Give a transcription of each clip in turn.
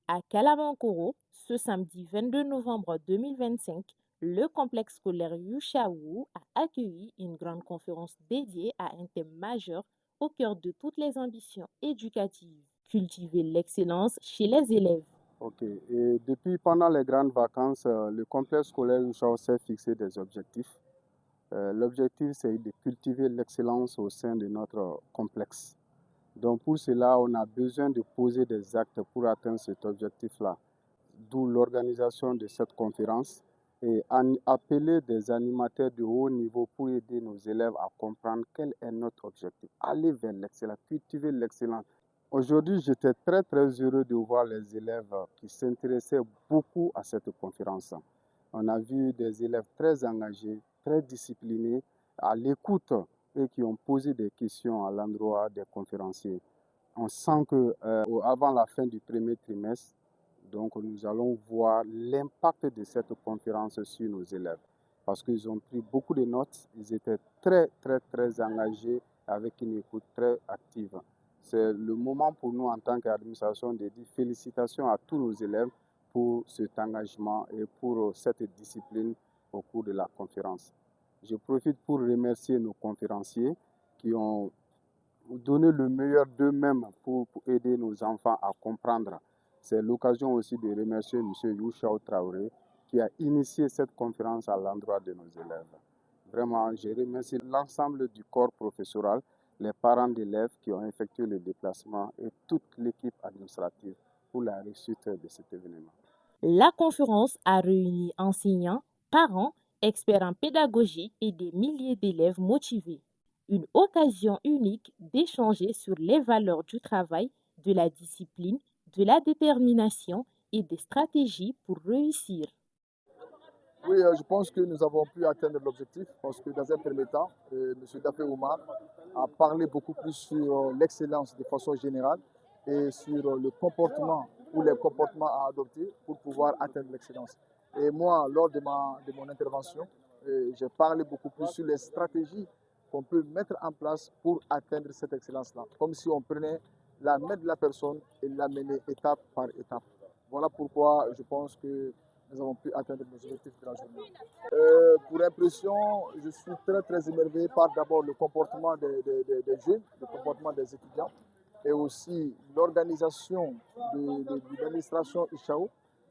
À Kalabankoro, ce samedi 22 novembre 2025, le complexe scolaire Yushawu a accueilli une grande conférence dédiée à un thème majeur au cœur de toutes les ambitions éducatives, cultiver l'excellence chez les élèves. Ok. Et depuis pendant les grandes vacances, le complexe scolaire Yushawu s'est fixé des objectifs. L'objectif, c'est de cultiver l'excellence au sein de notre complexe. Donc pour cela, on a besoin de poser des actes pour atteindre cet objectif-là. D'où l'organisation de cette conférence et appeler des animateurs de haut niveau pour aider nos élèves à comprendre quel est notre objectif. Aller vers l'excellence, cultiver l'excellence. Aujourd'hui, j'étais très heureux de voir les élèves qui s'intéressaient beaucoup à cette conférence. On a vu des élèves très engagés, très disciplinés, à l'écoute et qui ont posé des questions à l'endroit des conférenciers. On sent que avant la fin du premier trimestre, donc nous allons voir l'impact de cette conférence sur nos élèves parce qu'ils ont pris beaucoup de notes, ils étaient très engagés avec une écoute très active. C'est le moment pour nous en tant qu'administration de dire félicitations à tous nos élèves pour cet engagement et pour cette discipline au cours de la conférence. Je profite pour remercier nos conférenciers qui ont donné le meilleur d'eux-mêmes pour aider nos enfants à comprendre. C'est l'occasion aussi de remercier M. Youchao Traoré qui a initié cette conférence à l'endroit de nos élèves. Vraiment, je remercie l'ensemble du corps professoral, les parents d'élèves qui ont effectué le déplacement et toute l'équipe administrative pour la réussite de cet événement. La conférence a réuni enseignants, parents, experts en pédagogie et des milliers d'élèves motivés. Une occasion unique d'échanger sur les valeurs du travail, de la discipline, de la détermination et des stratégies pour réussir. Oui, je pense que nous avons pu atteindre l'objectif parce que dans un premier temps, M. Dafé Oumar a parlé beaucoup plus sur l'excellence de façon générale et sur le comportement ou les comportements à adopter pour pouvoir atteindre l'excellence. Et moi, lors de mon intervention, j'ai parlé beaucoup plus sur les stratégies qu'on peut mettre en place pour atteindre cette excellence-là, comme si on prenait la main de la personne et l'amener étape par étape. Voilà pourquoi je pense que nous avons pu atteindre nos objectifs de la journée. Pour impression, je suis très émerveillé par d'abord le comportement des jeunes, le comportement des étudiants et aussi l'organisation de l'administration ICHAO.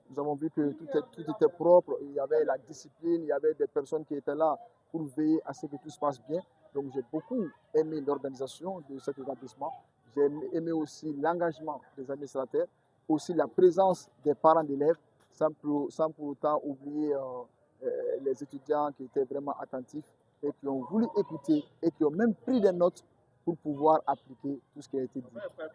Nous avons vu que tout était propre, il y avait la discipline, il y avait des personnes qui étaient là pour veiller à ce que tout se passe bien. Donc j'ai beaucoup aimé l'organisation de cet établissement. J'ai aimé aussi l'engagement des administrateurs, aussi la présence des parents d'élèves, sans pour autant oublier les étudiants qui étaient vraiment attentifs et qui ont voulu écouter et qui ont même pris des notes pour pouvoir appliquer tout ce qui a été dit.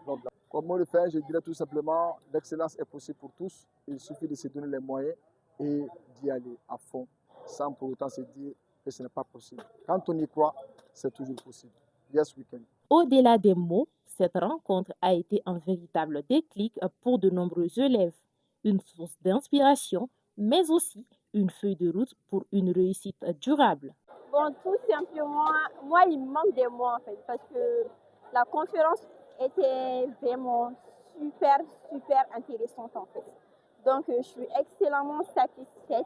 Donc, comment le faire? Je dirais tout simplement, l'excellence est possible pour tous. Il suffit de se donner les moyens et d'y aller à fond, sans pour autant se dire que ce n'est pas possible. Quand on y croit, c'est toujours possible. Yes, we can. Au-delà des mots, cette rencontre a été un véritable déclic pour de nombreux élèves, une source d'inspiration, mais aussi une feuille de route pour une réussite durable. Bon, tout simplement, moi, il me manque des mots en fait, parce que la conférence était vraiment super intéressante en fait. Donc, je suis excellemment satisfaite.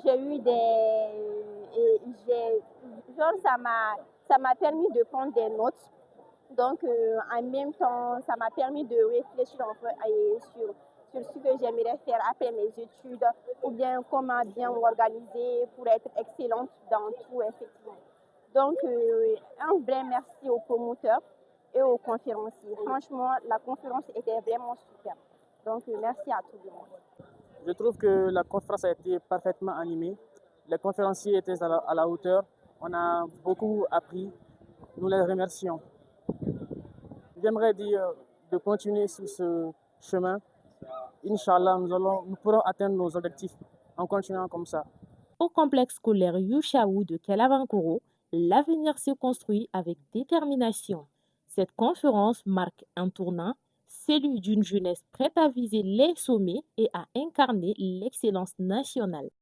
J'ai eu genre, ça m'a permis de prendre des notes. Donc, en même temps, ça m'a permis de réfléchir en fait, sur ce que j'aimerais faire après mes études ou bien comment bien m'organiser pour être excellente dans tout, effectivement. Donc, un vrai merci aux promoteurs et aux conférenciers. Franchement, la conférence était vraiment super. Donc, merci à tout le monde. Je trouve que la conférence a été parfaitement animée. Les conférenciers étaient à la hauteur. On a beaucoup appris. Nous les remercions. J'aimerais dire de continuer sur ce chemin. Inch'Allah, nous pourrons atteindre nos objectifs en continuant comme ça. Au complexe scolaire Yushawu de Kalabankoro, l'avenir se construit avec détermination. Cette conférence marque un tournant, celui d'une jeunesse prête à viser les sommets et à incarner l'excellence nationale.